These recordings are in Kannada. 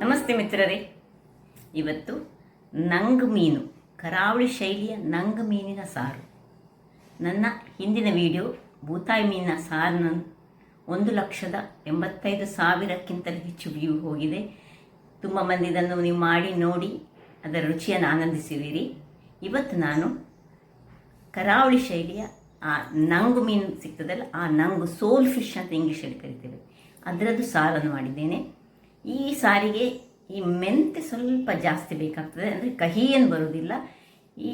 ನಮಸ್ತೆ ಮಿತ್ರರೇ. ಇವತ್ತು ನಂಗ್ ಮೀನು, ಕರಾವಳಿ ಶೈಲಿಯ ನಂಗ್ ಮೀನಿನ ಸಾರು. ನನ್ನ ಹಿಂದಿನ ವಿಡಿಯೋ ಬೂತಾಯಿ ಮೀನಿನ ಸಾರನ್ನು 1,85,000ಕ್ಕಿಂತಲೂ ಹೆಚ್ಚು ವ್ಯೂ ಹೋಗಿದೆ. ತುಂಬ ಮಂದಿ ಇದನ್ನು ನೀವು ಮಾಡಿ ನೋಡಿ ಅದರ ರುಚಿಯನ್ನು ಆನಂದಿಸಿದ್ದೀರಿ. ಇವತ್ತು ನಾನು ಕರಾವಳಿ ಶೈಲಿಯ ಆ ನಂಗು ಮೀನು ಸಿಗ್ತದಲ್ಲ, ಆ ನಂಗು ಸೋಲ್ ಫಿಶ್ ಅಂತ ಇಂಗ್ಲೀಷಲ್ಲಿ ಕರಿತೇವೆ, ಅದರದ್ದು ಸಾರನ್ನು ಮಾಡಿದ್ದೇನೆ. ಈ ಸಾರಿಗೆ ಈ ಮೆಂತೆ ಸ್ವಲ್ಪ ಜಾಸ್ತಿ ಬೇಕಾಗ್ತದೆ, ಅಂದರೆ ಕಹಿ ಏನು ಬರುವುದಿಲ್ಲ. ಈ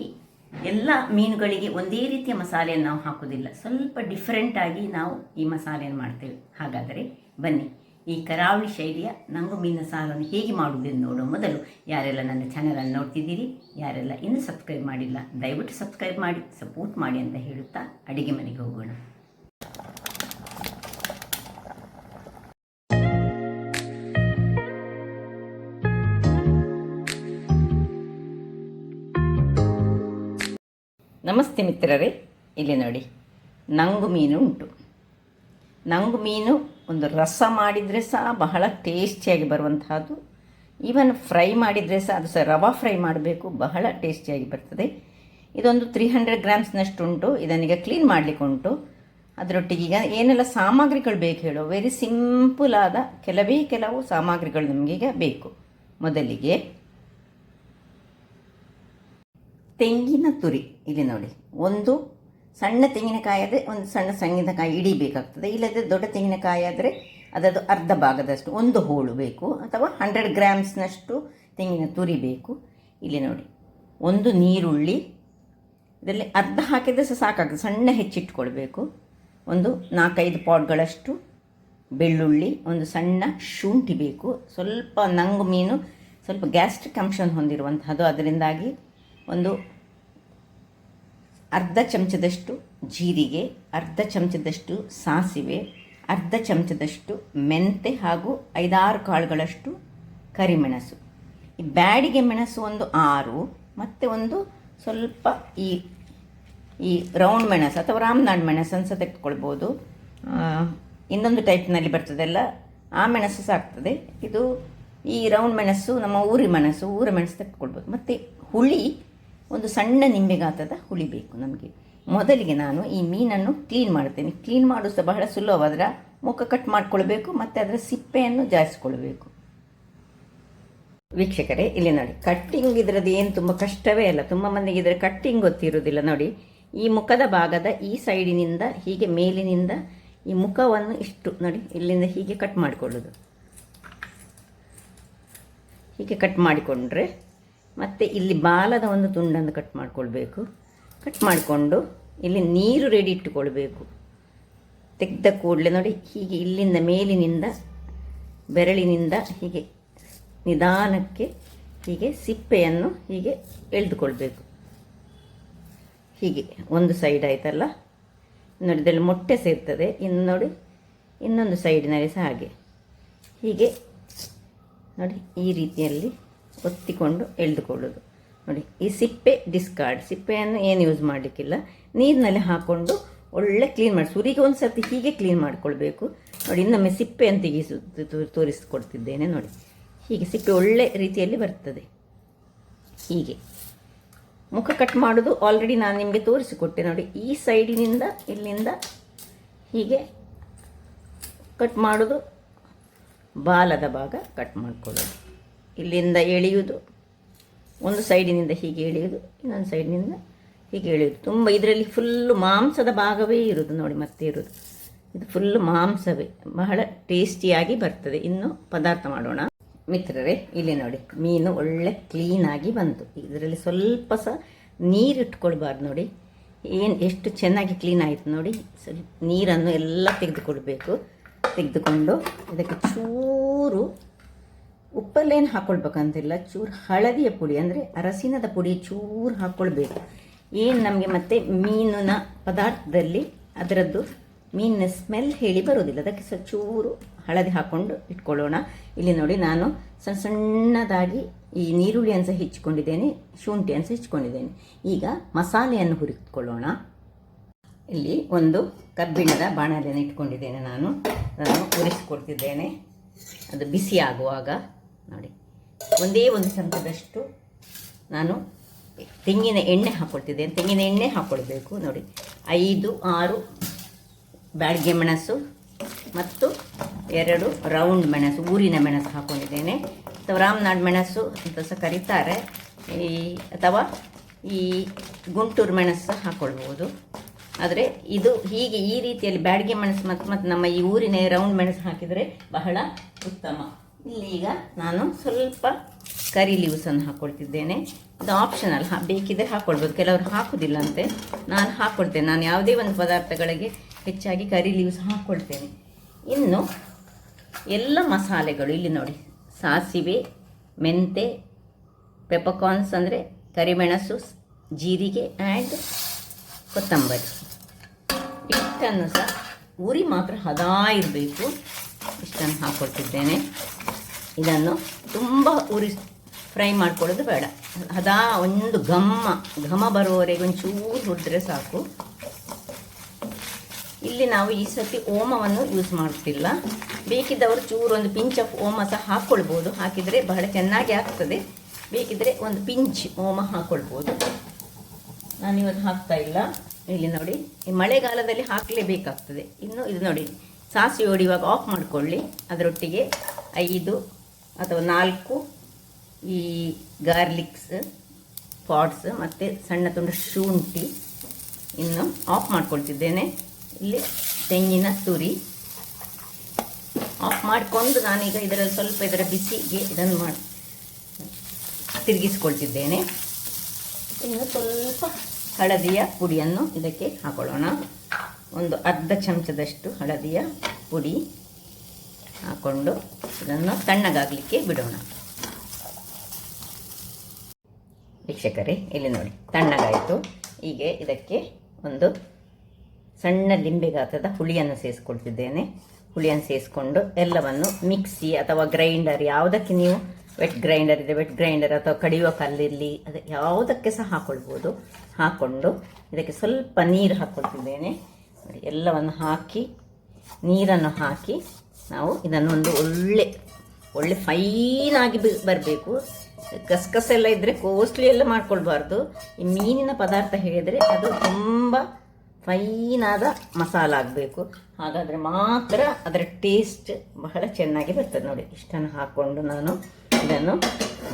ಎಲ್ಲ ಮೀನುಗಳಿಗೆ ಒಂದೇ ರೀತಿಯ ಮಸಾಲೆಯನ್ನು ನಾವು ಹಾಕೋದಿಲ್ಲ, ಸ್ವಲ್ಪ ಡಿಫ್ರೆಂಟಾಗಿ ನಾವು ಈ ಮಸಾಲೆಯನ್ನು ಮಾಡ್ತೇವೆ. ಹಾಗಾದರೆ ಬನ್ನಿ ಈ ಕರಾವಳಿ ಶೈಲಿಯ ನಂಗು ಮೀನಿನ ಸಾರನ್ನು ಹೇಗೆ ಮಾಡುವುದೆಂದು ನೋಡೋ ಮೊದಲು, ಯಾರೆಲ್ಲ ನನ್ನ ಚಾನಲನ್ನು ನೋಡ್ತಿದ್ದೀರಿ, ಯಾರೆಲ್ಲ ಇನ್ನೂ ಸಬ್ಸ್ಕ್ರೈಬ್ ಮಾಡಿಲ್ಲ, ದಯವಿಟ್ಟು ಸಬ್ಸ್ಕ್ರೈಬ್ ಮಾಡಿ ಸಪೋರ್ಟ್ ಮಾಡಿ ಅಂತ ಹೇಳುತ್ತಾ ಅಡಿಗೆ ಮನೆಗೆ ಹೋಗೋಣ. ನಮಸ್ತೆ ಮಿತ್ರರೇ. ಇಲ್ಲಿ ನೋಡಿ, ನಂಗು ಮೀನು ಉಂಟು. ನಂಗು ಮೀನು ಒಂದು ರಸ ಮಾಡಿದರೆ ಸಹ ಬಹಳ ಟೇಸ್ಟಿಯಾಗಿ ಬರುವಂತಹದ್ದು. ಈವನ್ ಫ್ರೈ ಮಾಡಿದರೆ ಸಹ, ಅದು ಸಹ ರವಾ ಫ್ರೈ ಮಾಡಬೇಕು, ಬಹಳ ಟೇಸ್ಟಿಯಾಗಿ ಬರ್ತದೆ. ಇದೊಂದು 300 ಗ್ರಾಮ್ಸ್ನಷ್ಟು ಉಂಟು. ಇದನ್ನೀಗ ಕ್ಲೀನ್ ಮಾಡಲಿಕ್ಕೆ ಉಂಟು. ಅದರೊಟ್ಟಿಗೆ ಈಗ ಏನೆಲ್ಲ ಸಾಮಗ್ರಿಗಳು ಬೇಕು ಹೇಳೋ, ವೆರಿ ಸಿಂಪಲ್ ಆದ ಕೆಲವು ಸಾಮಗ್ರಿಗಳು ನಮಗೀಗ ಬೇಕು. ಮೊದಲಿಗೆ ತೆಂಗಿನ ತುರಿ. ಇಲ್ಲಿ ನೋಡಿ, ಒಂದು ಸಣ್ಣ ತೆಂಗಿನಕಾಯಿ ಆದರೆ ಒಂದು ಸಣ್ಣ ತೆಂಗಿನಕಾಯಿ ಇಡೀ ಬೇಕಾಗ್ತದೆ. ಇಲ್ಲದೆ ದೊಡ್ಡ ತೆಂಗಿನಕಾಯಿ ಆದರೆ ಅದರದ್ದು ಅರ್ಧ ಭಾಗದಷ್ಟು, ಒಂದು ಹೋಳು ಬೇಕು, ಅಥವಾ 100 ಗ್ರಾಮ್ಸ್ನಷ್ಟು ತೆಂಗಿನ ತುರಿ ಬೇಕು. ಇಲ್ಲಿ ನೋಡಿ, ಒಂದು ನೀರುಳ್ಳಿ, ಇದರಲ್ಲಿ ಅರ್ಧ ಹಾಕಿದರೆ ಸಹ ಸಾಕಾಗ್ತದೆ, ಸಣ್ಣ ಹೆಚ್ಚಿಟ್ಕೊಳ್ಬೇಕು. ಒಂದು 4-5 ಪಾಟ್ಗಳಷ್ಟು ಬೆಳ್ಳುಳ್ಳಿ, ಒಂದು ಸಣ್ಣ ಶುಂಠಿ ಬೇಕು. ಸ್ವಲ್ಪ ನಂಗು ಮೀನು ಸ್ವಲ್ಪ ಗ್ಯಾಸ್ಟ್ರಿಕ್ ಅಂಶ ಹೊಂದಿರುವಂಥದ್ದು, ಅದರಿಂದಾಗಿ ಒಂದು ಅರ್ಧ ಚಮಚದಷ್ಟು ಜೀರಿಗೆ, ಅರ್ಧ ಚಮಚದಷ್ಟು ಸಾಸಿವೆ, ಅರ್ಧ ಚಮಚದಷ್ಟು ಮೆಂತೆ, ಹಾಗೂ 5-6 ಕಾಳುಗಳಷ್ಟು ಕರಿಮೆಣಸು. ಈ ಬ್ಯಾಡಿಗೆ ಮೆಣಸು ಒಂದು 6, ಮತ್ತು ಒಂದು ಸ್ವಲ್ಪ ಈ ರೌಂಡ್ ಮೆಣಸು ಅಥವಾ ರಾಮನಾಡ್ ಮೆಣಸು ಅನ್ಸ ತೆಗೆದುಕೊಳ್ಬೋದು. ಇನ್ನೊಂದು ಟೈಪ್ನಲ್ಲಿ ಬರ್ತದಲ್ಲ, ಆ ಮೆಣಸು ಸಾಕ್ತದೆ. ಇದು ಈ ರೌಂಡ್ ಮೆಣಸು ನಮ್ಮ ಊರ ಮೆಣಸು ತೆಗೆದುಕೊಳ್ಬೋದು. ಮತ್ತು ಹುಳಿ, ಒಂದು ಸಣ್ಣ ನಿಂಬೆ ಗಾತ್ರದ ಹುಳಿ ಬೇಕು ನಮಗೆ. ಮೊದಲಿಗೆ ನಾನು ಈ ಮೀನನ್ನು ಕ್ಲೀನ್ ಮಾಡ್ತೇನೆ. ಕ್ಲೀನ್ ಮಾಡೋದು ಸಹ ಬಹಳ ಸುಲಭ. ಅದರ ಮುಖ ಕಟ್ ಮಾಡಿಕೊಳ್ಬೇಕು, ಮತ್ತು ಅದರ ಸಿಪ್ಪೆಯನ್ನು ಜಾರಿಸ್ಕೊಳ್ಬೇಕು. ವೀಕ್ಷಕರೇ, ಇಲ್ಲಿ ನೋಡಿ, ಕಟ್ಟಿಂಗ್ ಇದರದ್ದು ಏನು ತುಂಬ ಕಷ್ಟವೇ ಅಲ್ಲ. ತುಂಬ ಮಂದಿಗೆ ಇದರ ಕಟ್ಟಿಂಗ್ ಗೊತ್ತಿರೋದಿಲ್ಲ. ನೋಡಿ, ಈ ಮುಖದ ಭಾಗದ ಈ ಸೈಡಿನಿಂದ ಹೀಗೆ ಮೇಲಿನಿಂದ ಈ ಮುಖವನ್ನು ಇಷ್ಟು ನೋಡಿ, ಇಲ್ಲಿಂದ ಹೀಗೆ ಕಟ್ ಮಾಡಿಕೊಳ್ಳೋದು. ಹೀಗೆ ಕಟ್ ಮಾಡಿಕೊಂಡ್ರೆ, ಮತ್ತು ಇಲ್ಲಿ ಬಾಲದ ಒಂದು ತುಂಡನ್ನು ಕಟ್ ಮಾಡಿಕೊಳ್ಬೇಕು. ಕಟ್ ಮಾಡಿಕೊಂಡು ಇಲ್ಲಿ ನೀರು ರೆಡಿ ಇಟ್ಟುಕೊಳ್ಬೇಕು. ತೆಗೆದ ಕೂಡಲೇ ನೋಡಿ, ಹೀಗೆ ಇಲ್ಲಿಂದ ಮೇಲಿನಿಂದ ಬೆರಳಿನಿಂದ ಹೀಗೆ ನಿಧಾನಕ್ಕೆ ಹೀಗೆ ಸಿಪ್ಪೆಯನ್ನು ಹೀಗೆ ಎಳೆದುಕೊಳ್ಬೇಕು. ಹೀಗೆ ಒಂದು ಸೈಡ್ ಆಯ್ತಲ್ಲ ನೋಡಿ, ಇದರಲ್ಲಿ ಮೊಟ್ಟೆ ಸೇರ್ತದೆ. ಇನ್ನು ನೋಡಿ, ಇನ್ನೊಂದು ಸೈಡಿನಲ್ಲಿ ಸಹ ಹಾಗೆ ಹೀಗೆ ನೋಡಿ, ಈ ರೀತಿಯಲ್ಲಿ ಒತ್ತಿಕೊಂಡು ಎಳೆದುಕೊಳ್ಳೋದು. ನೋಡಿ, ಈ ಸಿಪ್ಪೆ ಡಿಸ್ಕಾರ್ಡ್, ಸಿಪ್ಪೆಯನ್ನು ಏನು ಯೂಸ್ ಮಾಡಲಿಕ್ಕಿಲ್ಲ. ನೀರಿನಲ್ಲಿ ಹಾಕ್ಕೊಂಡು ಒಳ್ಳೆ ಕ್ಲೀನ್ ಮಾಡಿ, ಸುರಿಗೆ ಒಂದು ಸರ್ತಿ ಹೀಗೆ ಕ್ಲೀನ್ ಮಾಡಿಕೊಳ್ಬೇಕು. ನೋಡಿ, ಇನ್ನೊಮ್ಮೆ ಸಿಪ್ಪೆಯನ್ನು ತೋರಿಸಿಕೊಡ್ತಿದ್ದೇನೆ. ನೋಡಿ, ಹೀಗೆ ಸಿಪ್ಪೆ ಒಳ್ಳೆ ರೀತಿಯಲ್ಲಿ ಬರ್ತದೆ. ಹೀಗೆ ಮುಖ ಕಟ್ ಮಾಡೋದು ಆಲ್ರೆಡಿ ನಾನು ನಿಮಗೆ ತೋರಿಸಿಕೊಟ್ಟೆ. ನೋಡಿ, ಈ ಸೈಡಿನಿಂದ ಇಲ್ಲಿಂದ ಹೀಗೆ ಕಟ್ ಮಾಡೋದು, ಬಾಲದ ಭಾಗ ಕಟ್ ಮಾಡಿಕೊಳ್ಳೋದು. ಇಲ್ಲಿಂದ ಎಳೆಯುವುದು, ಒಂದು ಸೈಡಿನಿಂದ ಹೀಗೆ ಎಳೆಯುವುದು, ಇನ್ನೊಂದು ಸೈಡಿನಿಂದ ಹೀಗೆ ಎಳೆಯುವುದು. ತುಂಬ ಇದರಲ್ಲಿ ಫುಲ್ಲು ಮಾಂಸದ ಭಾಗವೇ ಇರೋದು. ನೋಡಿ, ಮತ್ತೆ ಇರೋದು ಇದು ಫುಲ್ಲು ಮಾಂಸವೇ. ಬಹಳ ಟೇಸ್ಟಿಯಾಗಿ ಬರ್ತದೆ. ಇನ್ನು ಪದಾರ್ಥ ಮಾಡೋಣ ಮಿತ್ರರೇ. ಇಲ್ಲಿ ನೋಡಿ, ಮೀನು ಒಳ್ಳೆ ಕ್ಲೀನಾಗಿ ಬಂತು. ಇದರಲ್ಲಿ ಸ್ವಲ್ಪ ಸಹ ನೀರಿಟ್ಕೊಳ್ಬಾರ್ದು. ನೋಡಿ, ಎಷ್ಟು ಚೆನ್ನಾಗಿ ಕ್ಲೀನ್ ಆಯಿತು ನೋಡಿ. ಸ್ವಲ್ಪ ನೀರನ್ನು ಎಲ್ಲ ತೆಗೆದುಕೊಳ್ಬೇಕು. ತೆಗೆದುಕೊಂಡು ಇದಕ್ಕೆ ಚೂರು ಉಪ್ಪಲ್ಲೇನು ಹಾಕ್ಕೊಳ್ಬೇಕಂತಿಲ್ಲ, ಚೂರು ಹಳದಿಯ ಪುಡಿ, ಅಂದರೆ ಅರಸಿನದ ಪುಡಿ ಚೂರು ಹಾಕ್ಕೊಳ್ಬೇಕು. ಏನು ನಮಗೆ ಮತ್ತೆ ಮೀನಿನ ಪದಾರ್ಥದಲ್ಲಿ ಅದರದ್ದು ಮೀನಿನ ಸ್ಮೆಲ್ ಹೇಳಿ ಬರೋದಿಲ್ಲ, ಅದಕ್ಕೆ ಸ್ವಲ್ಪ ಚೂರು ಹಳದಿ ಹಾಕ್ಕೊಂಡು ಇಟ್ಕೊಳ್ಳೋಣ. ಇಲ್ಲಿ ನೋಡಿ, ನಾನು ಸಣ್ಣದಾಗಿ ಈ ನೀರುಳ್ಳಿಯನ್ನು ಸಹ ಹೆಚ್ಚಿಕೊಂಡಿದ್ದೇನೆ, ಶುಂಠಿಯನ್ನು ಸಹ ಹೆಚ್ಚಿಕೊಂಡಿದ್ದೇನೆ. ಈಗ ಮಸಾಲೆಯನ್ನು ಹುರಿದುಕೊಳ್ಳೋಣ. ಇಲ್ಲಿ ಒಂದು ಕಬ್ಬಿಣದ ಬಾಣಲೆಯನ್ನು ಇಟ್ಕೊಂಡಿದ್ದೇನೆ. ನಾನು ಅದನ್ನು ಉರಿಸಿಕೊಡ್ತಿದ್ದೇನೆ. ಅದು ಬಿಸಿ ಆಗುವಾಗ ನೋಡಿ ಒಂದೇ ಒಂದು ಚಮಚದಷ್ಟು ನಾನು ತೆಂಗಿನ ಎಣ್ಣೆ ಹಾಕ್ಕೊಳ್ತಿದ್ದೇನೆ. ತೆಂಗಿನ ಎಣ್ಣೆ ಹಾಕ್ಕೊಳ್ಬೇಕು ನೋಡಿ. 5-6 ಬ್ಯಾಡಗೆ ಮೆಣಸು ಮತ್ತು 2 ರೌಂಡ್ ಮೆಣಸು, ಊರಿನ ಮೆಣಸು ಹಾಕ್ಕೊಂಡಿದ್ದೇನೆ. ಅಥವಾ ರಾಮನಾಡ್ ಮೆಣಸು ಅಂತ ಸಹ ಕರೀತಾರೆ, ಅಥವಾ ಈ ಗುಂಟೂರು ಮೆಣಸು ಹಾಕ್ಕೊಳ್ಬೋದು. ಆದರೆ ಇದು ಹೀಗೆ ಈ ರೀತಿಯಲ್ಲಿ ಬ್ಯಾಡಗೆ ಮೆಣಸು ಮತ್ತು ನಮ್ಮ ಈ ಊರಿನ ರೌಂಡ್ ಮೆಣಸು ಹಾಕಿದರೆ ಬಹಳ ಉತ್ತಮ. ಇಲ್ಲಿ ಈಗ ನಾನು ಸ್ವಲ್ಪ ಕರಿ ಲೀವ್ಸನ್ನು ಹಾಕ್ಕೊಳ್ತಿದ್ದೇನೆ. ಇದು ಆಪ್ಷನಲ್, ಬೇಕಿದ್ದರೆ ಹಾಕ್ಕೊಳ್ಬೋದು, ಕೆಲವರು ಹಾಕೋದಿಲ್ಲಂತೆ, ನಾನು ಹಾಕ್ಕೊಳ್ತೇನೆ. ನಾನು ಯಾವುದೇ ಒಂದು ಪದಾರ್ಥಗಳಿಗೆ ಹೆಚ್ಚಾಗಿ ಕರಿ ಲೀವ್ಸ್ ಹಾಕ್ಕೊಳ್ತೇನೆ. ಇನ್ನು ಎಲ್ಲ ಮಸಾಲೆಗಳು ಇಲ್ಲಿ ನೋಡಿ, ಸಾಸಿವೆ, ಮೆಂತೆ, ಪೆಪರ್ಕಾರ್ನ್ಸ್ ಅಂದರೆ ಕರಿಮೆಣಸು, ಜೀರಿಗೆ ಆ್ಯಂಡ್ ಕೊತ್ತಂಬರಿ, ಇಷ್ಟನ್ನು ಸಹ ಉರಿ ಮಾತ್ರ ಹದಾ ಇರಬೇಕು, ಇಷ್ಟನ್ನು ಹಾಕ್ಕೊಳ್ತಿದ್ದೇನೆ. ಇದನ್ನು ತುಂಬ ಉರಿ ಫ್ರೈ ಮಾಡ್ಕೊಳ್ಳೋದು ಬೇಡ, ಹದಾ ಒಂದು ಘಮ ಬರುವವರೆಗೆ ಒಂಚೂರು ಹುರಿದ್ರೆ ಸಾಕು. ಇಲ್ಲಿ ನಾವು ಈ ಸತಿ ಓಮವನ್ನು ಯೂಸ್ ಮಾಡ್ತಿಲ್ಲ, ಬೇಕಿದ್ದವರು ಚೂರು ಒಂದು ಪಿಂಚ್ ಆಫ್ ಓಮ ಸಹ ಹಾಕ್ಕೊಳ್ಬೋದು, ಹಾಕಿದರೆ ಬಹಳ ಚೆನ್ನಾಗಿ ಆಗ್ತದೆ. ಬೇಕಿದ್ದರೆ ಒಂದು ಪಿಂಚ್ ಓಮ ಹಾಕ್ಕೊಳ್ಬೋದು, ನಾನಿವತ್ತು ಹಾಕ್ತಾ ಇಲ್ಲ. ಇಲ್ಲಿ ನೋಡಿ, ಈ ಮಳೆಗಾಲದಲ್ಲಿ ಹಾಕಲೇಬೇಕಾಗ್ತದೆ. ಇನ್ನು ಇದು ನೋಡಿ, ಸಾಸಿವೆ ಹೊಡೆಯುವಾಗ ಆಫ್ ಮಾಡಿಕೊಳ್ಳಿ. ಅದರೊಟ್ಟಿಗೆ 5 ಅಥವಾ 4 ಈ ಗಾರ್ಲಿಕ್ಸ್ ಪಾಟ್ಸ್ ಮತ್ತು ಸಣ್ಣ ತುಂಡು ಶುಂಠಿ ಇನ್ನು ಆಫ್ ಮಾಡ್ಕೊಳ್ತಿದ್ದೇನೆ. ಇಲ್ಲಿ ತೆಂಗಿನ ತುರಿ ಆಫ್ ಮಾಡಿಕೊಂಡು ನಾನೀಗ ಇದರಲ್ಲಿ ಸ್ವಲ್ಪ ಇದರ ಬಿಸಿಗೆ ಇದನ್ನು ತಿರುಗಿಸ್ಕೊಳ್ತಿದ್ದೇನೆ. ಇನ್ನು ಸ್ವಲ್ಪ ಹಳದಿಯ ಪುಡಿಯನ್ನು ಇದಕ್ಕೆ ಹಾಕೊಳ್ಳೋಣ. ಒಂದು ಅರ್ಧ ಚಮಚದಷ್ಟು ಹಳದಿಯ ಪುಡಿ ಹಾಕ್ಕೊಂಡು ಇದನ್ನು ತಣ್ಣಗಾಗಲಿಕ್ಕೆ ಬಿಡೋಣ. ವೀಕ್ಷಕರೇ, ಇಲ್ಲಿ ನೋಡಿ ತಣ್ಣಗಾಯಿತು. ಈಗ ಇದಕ್ಕೆ ಒಂದು ಸಣ್ಣ ಲಿಂಬೆ ಗಾತ್ರದ ಹುಳಿಯನ್ನು ಸೇರಿಸ್ಕೊಳ್ತಿದ್ದೇನೆ. ಹುಳಿಯನ್ನು ಸೇರಿಸ್ಕೊಂಡು ಎಲ್ಲವನ್ನು ಮಿಕ್ಸಿ ಅಥವಾ ಗ್ರೈಂಡರ್, ಯಾವುದಕ್ಕೆ ನೀವು ವೆಟ್ ಗ್ರೈಂಡರ್ ಇದೆ, ವೆಟ್ ಗ್ರೈಂಡರ್ ಅಥವಾ ಕಡಿಯುವ ಕಲ್ಲಿರಲಿ, ಅದು ಯಾವುದಕ್ಕೆ ಸಹ ಹಾಕ್ಕೊಳ್ಬೋದು. ಹಾಕ್ಕೊಂಡು ಇದಕ್ಕೆ ಸ್ವಲ್ಪ ನೀರು ಹಾಕ್ಕೊಳ್ತಿದ್ದೇನೆ. ನೋಡಿ, ಎಲ್ಲವನ್ನು ಹಾಕಿ ನೀರನ್ನು ಹಾಕಿ ನಾವು ಇದನ್ನು ಒಂದು ಒಳ್ಳೆ ಫೈನಾಗಿ ಬರಬೇಕು. ಕಸಕಸೆಲ್ಲ ಇದ್ದರೆ ಕೋಸ್ಟ್ಲಿ ಎಲ್ಲ ಮಾಡ್ಕೊಳ್ಬಾರ್ದು. ಈ ಮೀನಿನ ಪದಾರ್ಥ ಹೇಳಿದರೆ ಅದು ತುಂಬ ಫೈನಾದ ಮಸಾಲ ಆಗಬೇಕು, ಹಾಗಾದರೆ ಮಾತ್ರ ಅದರ ಟೇಸ್ಟ್ ಬಹಳ ಚೆನ್ನಾಗಿ ಬರ್ತದೆ. ನೋಡಿ, ಇಷ್ಟನ್ನು ಹಾಕ್ಕೊಂಡು ನಾನು ಇದನ್ನು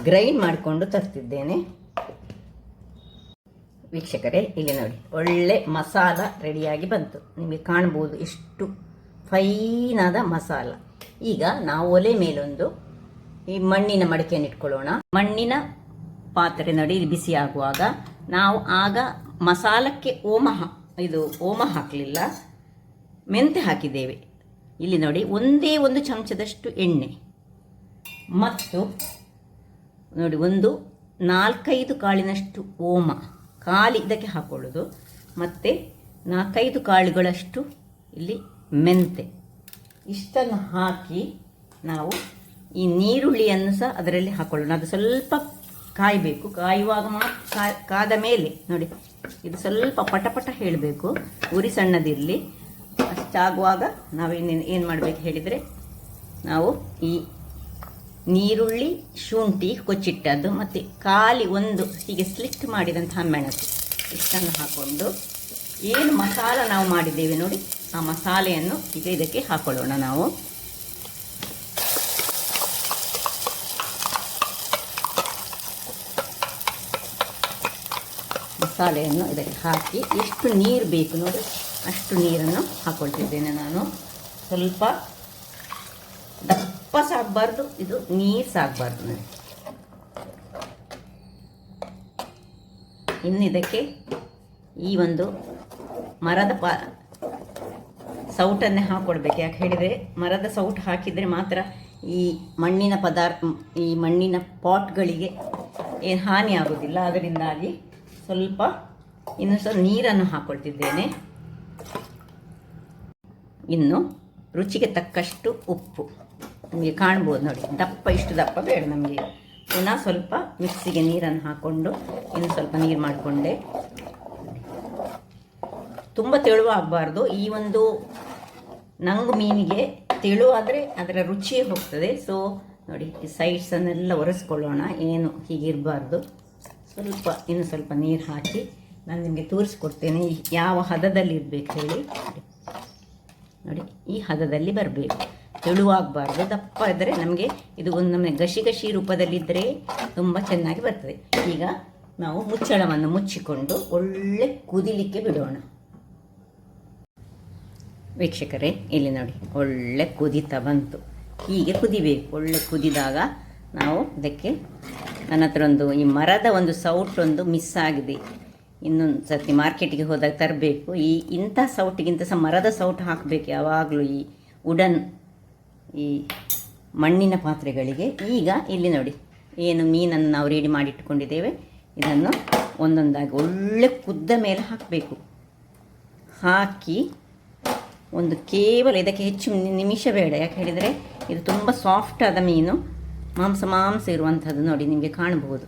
ಗ್ರೈಂಡ್ ಮಾಡಿಕೊಂಡು ತರ್ತಿದ್ದೇನೆ. ವೀಕ್ಷಕರೇ, ಇಲ್ಲಿ ನೋಡಿ ಒಳ್ಳೆ ಮಸಾಲ ರೆಡಿಯಾಗಿ ಬಂತು. ನಿಮಗೆ ಕಾಣ್ಬೋದು ಎಷ್ಟು ಫೈನಾದ ಮಸಾಲ. ಈಗ ನಾವು ಒಲೆ ಮೇಲೊಂದು ಈ ಮಣ್ಣಿನ ಮಡಿಕೆಯನ್ನು ಇಟ್ಕೊಳ್ಳೋಣ. ಮಣ್ಣಿನ ಪಾತ್ರೆ ನೋಡಿ, ಇದು ಬಿಸಿ ಆಗುವಾಗ ನಾವು ಆಗ ಮಸಾಲಕ್ಕೆ ಓಮ ಹಾಕಲಿಲ್ಲ, ಮೆಂತೆ ಹಾಕಿದ್ದೇವೆ. ಇಲ್ಲಿ ನೋಡಿ, ಒಂದೇ ಒಂದು ಚಮಚದಷ್ಟು ಎಣ್ಣೆ ಮತ್ತು ನೋಡಿ ಒಂದು 4-5 ಕಾಳಿನಷ್ಟು ಓಮ ಖಾಲಿ ಇದಕ್ಕೆ ಹಾಕೊಳ್ಳೋದು, ಮತ್ತು 4-5 ಕಾಳುಗಳಷ್ಟು ಇಲ್ಲಿ ಮೆಂತೆ. ಇಷ್ಟನ್ನು ಹಾಕಿ ನಾವು ಈ ನೀರುಳ್ಳಿಯನ್ನು ಸಹ ಅದರಲ್ಲಿ ಹಾಕೊಳ್ಳೋಣ. ಅದು ಸ್ವಲ್ಪ ಕಾಯಬೇಕು. ಕಾಯುವಾಗ ಮಾತ್ರ ಕಾದ ಮೇಲೆ ನೋಡಿ, ಇದು ಸ್ವಲ್ಪ ಪಟಪಟ ಹೇಳಬೇಕು, ಉರಿ ಸಣ್ಣದಿರಲಿ. ಅಷ್ಟಾಗುವಾಗ ಏನು ಮಾಡಬೇಕು ಹೇಳಿದರೆ, ನಾವು ಈ ನೀರುಳ್ಳಿ, ಶುಂಠಿ ಕೊಚ್ಚಿಟ್ಟದ್ದು ಮತ್ತು ಖಾಲಿ ಒಂದು ಹೀಗೆ ಸ್ಲಿಟ್ ಮಾಡಿದಂತಹ ಮೆಣಸು ಇಷ್ಟನ್ನು ಹಾಕ್ಕೊಂಡು ಏನು ಮಸಾಲ ನಾವು ಮಾಡಿದ್ದೇವೆ ನೋಡಿ, ಆ ಮಸಾಲೆಯನ್ನು ಈಗ ಇದಕ್ಕೆ ಹಾಕೊಳ್ಳೋಣ. ನಾವು ಮಸಾಲೆಯನ್ನು ಇದಕ್ಕೆ ಹಾಕಿ ಎಷ್ಟು ನೀರು ಬೇಕು ನೋಡಿ ಅಷ್ಟು ನೀರನ್ನು ಹಾಕ್ಕೊಳ್ತಿದ್ದೇನೆ ನಾನು. ಸ್ವಲ್ಪ ದಪ್ಪ ಸಾಗಬಾರ್ದು, ಇದು ನೀರು ಸಾಗಬಾರ್ದು ನೋಡಿ. ಇನ್ನು ಇದಕ್ಕೆ ಈ ಒಂದು ಮರದ ಸೌಟನ್ನೇ ಹಾಕ್ಕೊಡ್ಬೇಕು. ಯಾಕೆ ಹೇಳಿದರೆ, ಮರದ ಸೌಟು ಹಾಕಿದರೆ ಮಾತ್ರ ಈ ಮಣ್ಣಿನ ಈ ಮಣ್ಣಿನ ಪಾಟ್ಗಳಿಗೆ ಏನು ಹಾನಿ ಆಗೋದಿಲ್ಲ. ಅದರಿಂದಾಗಿ ಸ್ವಲ್ಪ ಇನ್ನು ಸ್ವಲ್ಪ ನೀರನ್ನು ಹಾಕ್ಕೊಳ್ತಿದ್ದೇನೆ. ಇನ್ನು ರುಚಿಗೆ ತಕ್ಕಷ್ಟು ಉಪ್ಪು ನಮಗೆ ಕಾಣ್ಬೋದು ನೋಡಿ, ಇಷ್ಟು ದಪ್ಪ ಬೇಡ ನಮಗೆ. ಪುನಃ ಸ್ವಲ್ಪ ಮಿಕ್ಸಿಗೆ ನೀರನ್ನು ಹಾಕ್ಕೊಂಡು ಇನ್ನು ಸ್ವಲ್ಪ ನೀರು ಮಾಡಿಕೊಂಡೆ. ತುಂಬ ತೆಳುವ ಆಗಬಾರ್ದು. ಈ ಒಂದು ನಂಗು ಮೀನಿಗೆ ತೆಳುವಾದರೆ ಅದರ ರುಚಿಯೇ ಹೋಗ್ತದೆ. ಸೊ ನೋಡಿ ಈ ಸೈಡ್ಸನ್ನೆಲ್ಲ ಒರೆಸ್ಕೊಳ್ಳೋಣ, ಏನು ಹೀಗಿರಬಾರ್ದು. ಇನ್ನು ಸ್ವಲ್ಪ ನೀರು ಹಾಕಿ ನಾನು ನಿಮಗೆ ತೋರಿಸ್ಕೊಡ್ತೇನೆ ಯಾವ ಹದದಲ್ಲಿ ಇರಬೇಕು ಹೇಳಿ. ನೋಡಿ ಈ ಹದದಲ್ಲಿ ಬರಬೇಕು, ತೆಳುವಾಗಬಾರ್ದು. ದಪ್ಪ ಇದ್ದರೆ ನಮಗೆ ಇದು ಒಂದು ನಮಗೆ ಗಶಿ ಗಶಿ ರೂಪದಲ್ಲಿದ್ದರೆ ತುಂಬ ಚೆನ್ನಾಗಿ ಬರ್ತದೆ. ಈಗ ನಾವು ಮುಚ್ಚಳವನ್ನು ಮುಚ್ಚಿಕೊಂಡು ಒಳ್ಳೆ ಕುದಿಲಿಕ್ಕೆ ಬಿಡೋಣ. ವೀಕ್ಷಕರೇ ಇಲ್ಲಿ ನೋಡಿ ಒಳ್ಳೆ ಕುದೀತಾ ಬಂತು. ಹೀಗೆ ಕುದಿಬೇಕು. ಒಳ್ಳೆ ಕುದಿದಾಗ ನಾವು ಇದಕ್ಕೆ, ನನ್ನ ಹತ್ರ ಒಂದು ಈ ಮರದ ಒಂದು ಸೌಟೊಂದು ಮಿಸ್ ಆಗಿದೆ, ಇನ್ನೊಂದು ಸರ್ತಿ ಮಾರ್ಕೆಟಿಗೆ ಹೋದಾಗ ತರಬೇಕು. ಇಂಥ ಸೌಟಿಗಿಂತ ಸಹ ಮರದ ಸೌಟು ಹಾಕಬೇಕು ಯಾವಾಗಲೂ ಈ ವುಡನ್ ಈ ಮಣ್ಣಿನ ಪಾತ್ರೆಗಳಿಗೆ. ಈಗ ಇಲ್ಲಿ ನೋಡಿ ಏನು ಮೀನನ್ನು ನಾವು ರೆಡಿ ಮಾಡಿಟ್ಟುಕೊಂಡಿದ್ದೇವೆ, ಇದನ್ನು ಒಂದೊಂದಾಗಿ ಒಳ್ಳೆ ಕುದ್ದ ಮೇಲೆ ಹಾಕಬೇಕು. ಹಾಕಿ ಒಂದು ಕೇವಲ ಇದಕ್ಕೆ ಹೆಚ್ಚು ನಿಮಿಷ ಬೇಡ, ಯಾಕೆ ಹೇಳಿದರೆ ಇದು ತುಂಬ ಸಾಫ್ಟ್ ಆದ ಮೀನು, ಮಾಂಸ ಇರುವಂಥದ್ದು. ನೋಡಿ ನಿಮಗೆ ಕಾಣಬಹುದು.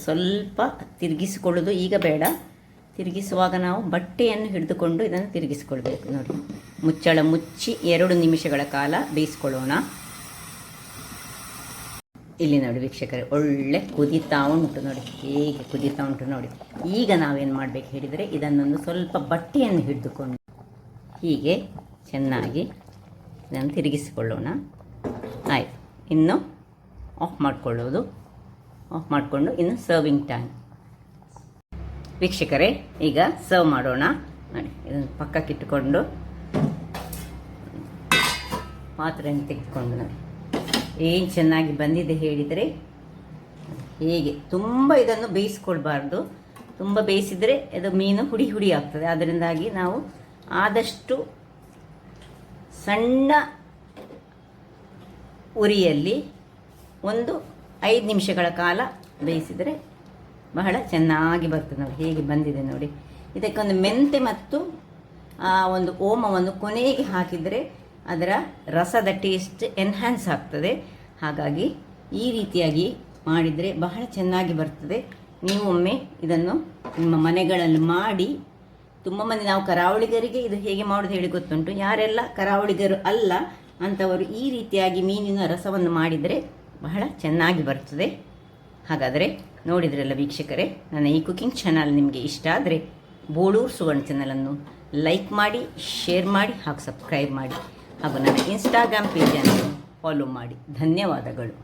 ಸ್ವಲ್ಪ ತಿರುಗಿಸಿಕೊಳ್ಳೋದು ಈಗ ಬೇಡ, ತಿರುಗಿಸುವಾಗ ನಾವು ಬಟ್ಟೆಯನ್ನು ಹಿಡಿದುಕೊಂಡು ಇದನ್ನು ತಿರುಗಿಸಿಕೊಳ್ಬೇಕು. ನೋಡಿ ಮುಚ್ಚಳ ಮುಚ್ಚಿ 2 ನಿಮಿಷಗಳ ಕಾಲ ಬೇಯಿಸ್ಕೊಳ್ಳೋಣ. ಇಲ್ಲಿ ನೋಡಿ ವೀಕ್ಷಕರೇ ಒಳ್ಳೆ ಕುದೀತಾ ಉಂಟು. ನೋಡಿ ಹೇಗೆ ಕುದೀತಾ ಉಂಟು ನೋಡಿ. ಈಗ ನಾವೇನು ಮಾಡಬೇಕು ಹೇಳಿದರೆ ಇದನ್ನೊಂದು ಸ್ವಲ್ಪ ಬಟ್ಟೆಯನ್ನು ಹಿಡಿದುಕೊಂಡು ಹೀಗೆ ಚೆನ್ನಾಗಿ ಇದನ್ನು ತಿರುಗಿಸಿಕೊಳ್ಳೋಣ. ಆಯಿತು, ಇನ್ನು ಆಫ್ ಮಾಡಿಕೊಳ್ಳೋದು. ಆಫ್ ಮಾಡಿಕೊಂಡು ಇನ್ನು ಸರ್ವಿಂಗ್ ಟೈಮ್. ವೀಕ್ಷಕರೇ ಈಗ ಸರ್ವ್ ಮಾಡೋಣ. ನೋಡಿ ಇದನ್ನು ಪಕ್ಕಕ್ಕಿಟ್ಟುಕೊಂಡು ಪಾತ್ರೆಯನ್ನು ತೆಗೆದುಕೊಂಡು ನೋಡಿ ಏನು ಚೆನ್ನಾಗಿ ಬಂದಿದೆ ಹೇಳಿದರೆ. ಹೇಗೆ ತುಂಬ ಇದನ್ನು ಬೇಯಿಸ್ಕೊಳ್ಬಾರ್ದು, ತುಂಬ ಬೇಯಿಸಿದರೆ ಅದು ಮೀನು ಹುಡಿ ಹುಡಿ ಆಗ್ತದೆ. ಅದರಿಂದಾಗಿ ನಾವು ಆದಷ್ಟು ಸಣ್ಣ ಉರಿಯಲ್ಲಿ ಒಂದು 5 ನಿಮಿಷಗಳ ಕಾಲ ಬೇಯಿಸಿದರೆ ಬಹಳ ಚೆನ್ನಾಗಿ ಬರ್ತದೆ. ನೋಡಿ ಹೇಗೆ ಬಂದಿದೆ ನೋಡಿ. ಇದಕ್ಕೊಂದು ಮೆಂತೆ ಮತ್ತು ಒಂದು ಓಮವನ್ನು ಕೊನೆಗೆ ಹಾಕಿದರೆ ಅದರ ರಸದ ಟೇಸ್ಟ್ ಎನ್ಹ್ಯಾನ್ಸ್ ಆಗ್ತದೆ. ಹಾಗಾಗಿ ಈ ರೀತಿಯಾಗಿ ಮಾಡಿದರೆ ಬಹಳ ಚೆನ್ನಾಗಿ ಬರ್ತದೆ. ನೀವು ಒಮ್ಮೆ ಇದನ್ನು ನಿಮ್ಮ ಮನೆಗಳಲ್ಲಿ ಮಾಡಿ. ತುಂಬ ಮಂದಿ ನಾವು ಕರಾವಳಿಗರಿಗೆ ಇದು ಹೇಗೆ ಮಾಡೋದು ಹೇಳಿ ಗೊತ್ತುಂಟು. ಯಾರೆಲ್ಲ ಕರಾವಳಿಗರು ಅಲ್ಲ ಅಂಥವರು ಈ ರೀತಿಯಾಗಿ ಮೀನಿನ ರಸವನ್ನು ಮಾಡಿದರೆ ಬಹಳ ಚೆನ್ನಾಗಿ ಬರ್ತದೆ. ಹಾಗಾದರೆ ನೋಡಿದ್ರಲ್ಲ ವೀಕ್ಷಕರೇ, ನನ್ನ ಈ ಕುಕಿಂಗ್ ಚಾನಲ್ ನಿಮಗೆ ಇಷ್ಟ ಆದರೆ ಬೋಳೂರು ಸುವರ್ಣ ಚಾನಲನ್ನು ಲೈಕ್ ಮಾಡಿ, ಶೇರ್ ಮಾಡಿ ಹಾಗೂ ಸಬ್ಸ್ಕ್ರೈಬ್ ಮಾಡಿ ಹಾಗೂ ನನ್ನ ಇನ್ಸ್ಟಾಗ್ರಾಮ್ ಪೇಜನ್ನು ಫಾಲೋ ಮಾಡಿ. ಧನ್ಯವಾದಗಳು.